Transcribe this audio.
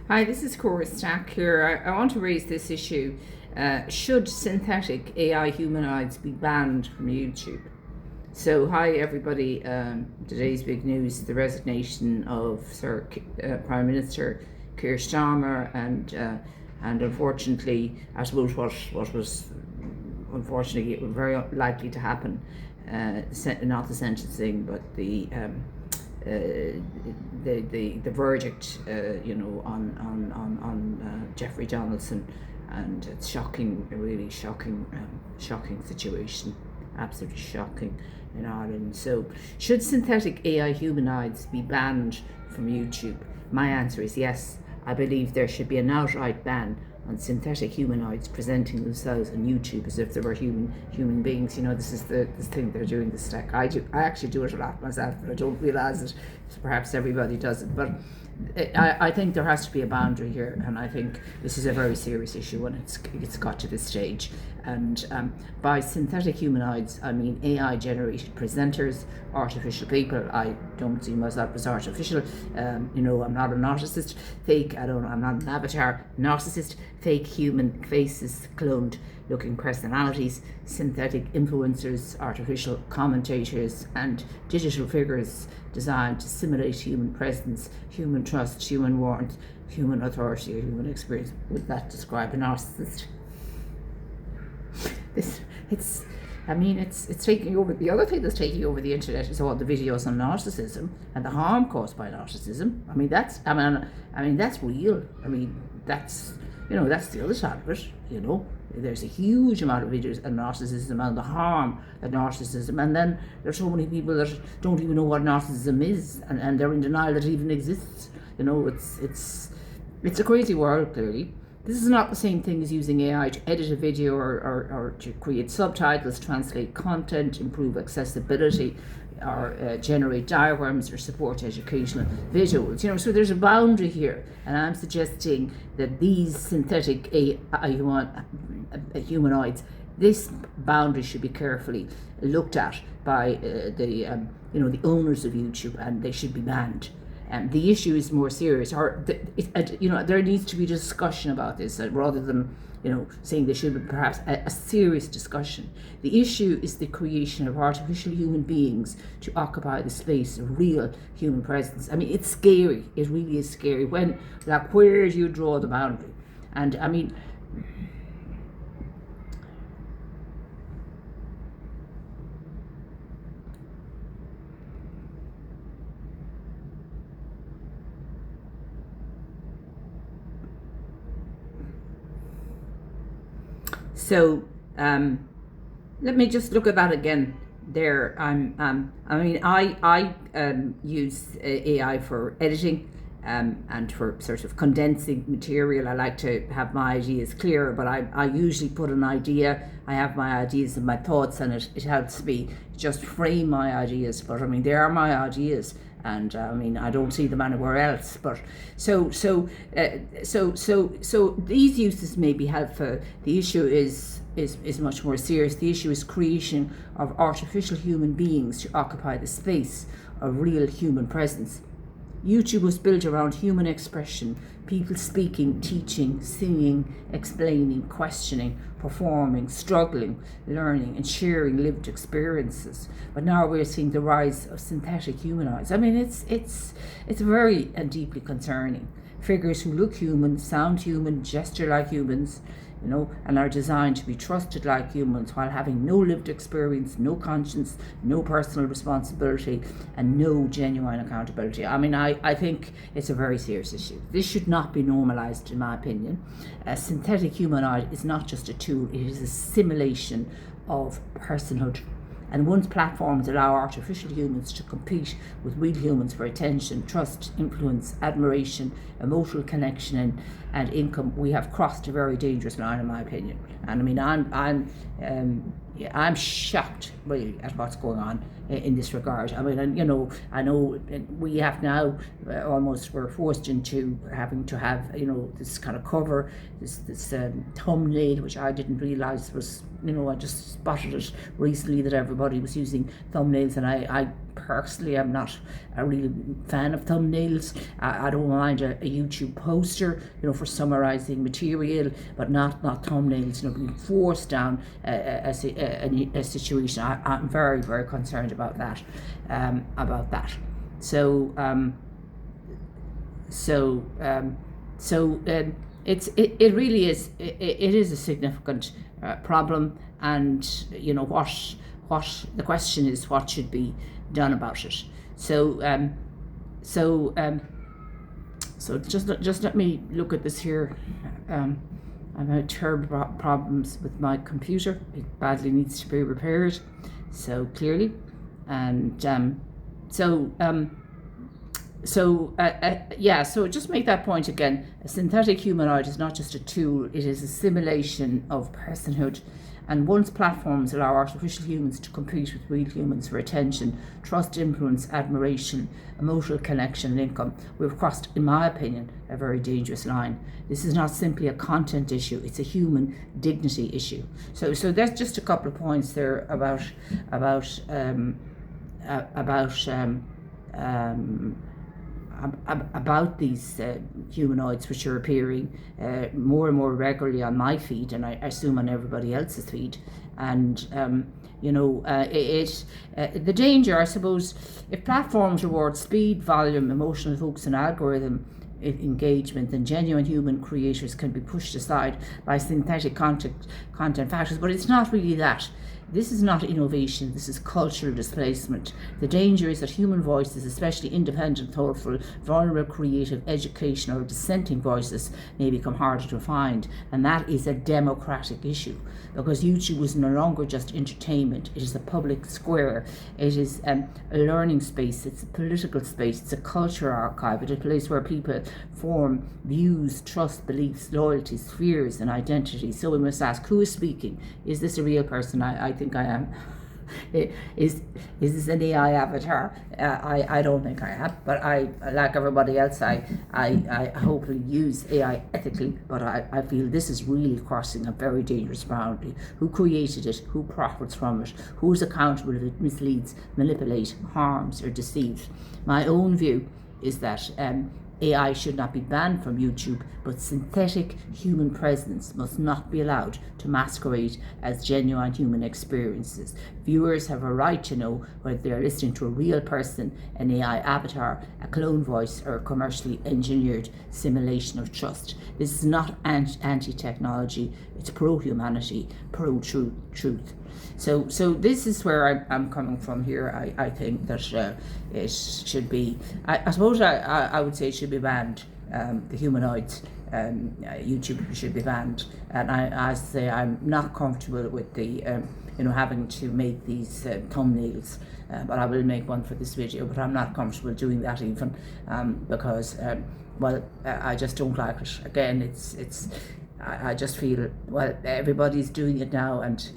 Hi, this is Cora Stack here. I want to raise this issue. Should synthetic AI humanoids be banned from YouTube? So, hi everybody. Today's big news: the resignation of Prime Minister Keir Starmer, and unfortunately, I suppose what was unfortunately very likely to happen, not the sentencing, but the verdict, on Jeffrey Donaldson, and it's shocking, a really shocking situation, absolutely shocking in Ireland. So, should synthetic AI humanoids be banned from YouTube? My answer is yes. I believe there should be an outright ban on synthetic humanoids presenting themselves on YouTube as if they were human beings. This is this thing they're doing, this tech. I actually do it a lot myself, but I don't realise it. So perhaps everybody does it. But I think there has to be a boundary here, and I think this is a very serious issue when it's got to this stage. And by synthetic humanoids, I mean AI generated presenters, artificial people. I don't see myself as artificial. I'm not a narcissist. I'm not an avatar narcissist. Fake human faces, cloned looking personalities, synthetic influencers, artificial commentators, and digital figures designed to simulate human presence, human trust, human warmth, human authority, or human experience. Would that describe a narcissist? It's taking over. The other thing that's taking over the internet is all the videos on narcissism and the harm caused by narcissism. That's real. That's the other side of it. There's a huge amount of videos on narcissism and the harm that narcissism, and then there's so many people that don't even know what narcissism is, and they're in denial that it even exists. It's a crazy world, clearly. This is not the same thing as using AI to edit a video or to create subtitles, translate content, improve accessibility, or generate diagrams or support educational visuals. So there's a boundary here, and I'm suggesting that these synthetic AI humanoids, this boundary should be carefully looked at by the owners of YouTube, and they should be banned. And the issue is more serious, there needs to be discussion about this, rather than saying there should be perhaps a serious discussion. The issue is the creation of artificial human beings to occupy the space of real human presence. It's scary. It really is scary. Where do you draw the boundary? And So let me just look at that again. There, I use AI for editing and for sort of condensing material. I like to have my ideas clear, but I usually put an idea. I have my ideas and my thoughts, and it helps me just frame my ideas. But they are my ideas, and I don't see them anywhere else. But so these uses may be helpful. The issue is much more serious. The issue is creation of artificial human beings to occupy the space of real human presence. YouTube was built around human expression, people speaking, teaching, singing, explaining, questioning, performing, struggling, learning, and sharing lived experiences. But now we're seeing the rise of synthetic humanoids. It's very deeply concerning. Figures who look human, sound human, gesture like humans, and are designed to be trusted like humans while having no lived experience, no conscience, no personal responsibility, and no genuine accountability. I think it's a very serious issue. This should not be normalized, in my opinion. A synthetic humanoid is not just a tool, it is a simulation of personhood. And once platforms allow artificial humans to compete with real humans for attention, trust, influence, admiration, emotional connection, and income, we have crossed a very dangerous line, in my opinion. And I'm shocked really at what's going on in this regard. I know we have now we're forced into having to have this kind of cover, this thumbnail, which I didn't realise was I just spotted it recently that everybody was using thumbnails, and I personally, I'm not a real fan of thumbnails. I don't mind a YouTube poster, for summarising material, but not thumbnails, being forced down a situation. I'm very, very concerned about that. It really is. It is a significant problem, and what the question is, what should be done about it. So just let me look at this here. I've had terrible problems with my computer. It badly needs to be repaired, so clearly, and so just make that point again. A synthetic humanoid is not just a tool, it is a simulation of personhood. And once platforms allow artificial humans to compete with real humans for attention, trust, influence, admiration, emotional connection, and income, we've crossed, in my opinion, a very dangerous line. This is not simply a content issue, it's a human dignity issue. So that's just a couple of points there about these humanoids, which are appearing more and more regularly on my feed, and I assume on everybody else's feed. And the danger, I suppose, if platforms reward speed, volume, emotional hooks, and algorithm engagement, then genuine human creators can be pushed aside by synthetic content factors. But it's not really that. This is not innovation, this is cultural displacement. The danger is that human voices, especially independent, thoughtful, vulnerable, creative, educational, or dissenting voices, may become harder to find. And that is a democratic issue, because YouTube is no longer just entertainment, it is a public square, it is a learning space, it's a political space, it's a culture archive, it's a place where people form views, trust, beliefs, loyalties, fears, and identities. So we must ask, who is speaking? Is this a real person? I think I am. Is this an AI avatar? I don't think I am, but I, like everybody else, I hopefully use AI ethically, but I feel this is really crossing a very dangerous boundary. Who created it? Who profits from it? Who is accountable if it misleads, manipulates, harms, or deceives? My own view is that AI should not be banned from YouTube, but synthetic human presence must not be allowed to masquerade as genuine human experiences. Viewers have a right to know whether they are listening to a real person, an AI avatar, a clone voice, or a commercially engineered simulation of trust. This is not anti-technology, it's pro-humanity, pro-truth. So this is where I'm coming from here. I think that it should be, I suppose I would say it should be banned. The humanoids, YouTube should be banned. And I say I'm not comfortable with the having to make these thumbnails. But I will make one for this video, but I'm not comfortable doing that even because I just don't like it. Again, I just feel, well, everybody's doing it now, and